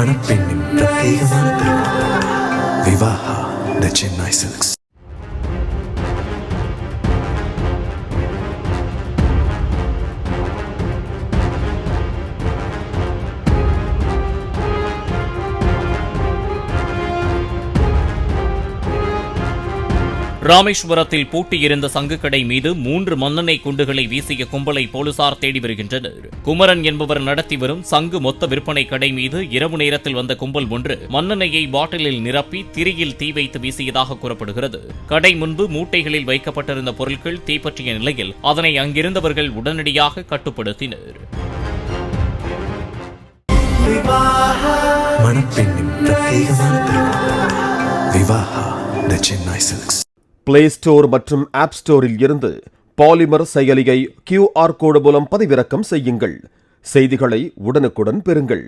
மணப்பெண்ணின் பிரத்யேகமான திருமணம். விவாஹா தி சென்னை சில்க்ஸ். ராமேஸ்வரத்தில் பூட்டியிருந்த சங்குக்கடை மீது 3 மண்ணெண்ணெய் குண்டுகளை வீசிய கும்பலை போலீசார் தேடி வருகின்றனர். குமரன் என்பவர் நடத்தி வரும் சங்கு மொத்த விற்பனை கடை மீது இரவு நேரத்தில் வந்த கும்பல் ஒன்று மண்ணெண்ணெயை பாட்டிலில் நிரப்பி திரியில் தீ வைத்து வீசியதாக கூறப்படுகிறது. கடை முன்பு மூட்டைகளில் வைக்கப்பட்டிருந்த பொருட்கள் தீப்பற்றிய நிலையில் அதனை அங்கிருந்தவர்கள் உடனடியாக கட்டுப்படுத்தினர். மணப்பெண்ணின் பிரத்யேகமான திருமணம். விவாஹா தி சென்னை சில்க்ஸ். பிளே ஸ்டோர் மற்றும் ஆப் ஸ்டோரில் இருந்து பாலிமர் செயலியை QR கோடு மூலம் பதிவிறக்கம் செய்யுங்கள். செய்திகளை உடனுக்குடன் பெறுங்கள்.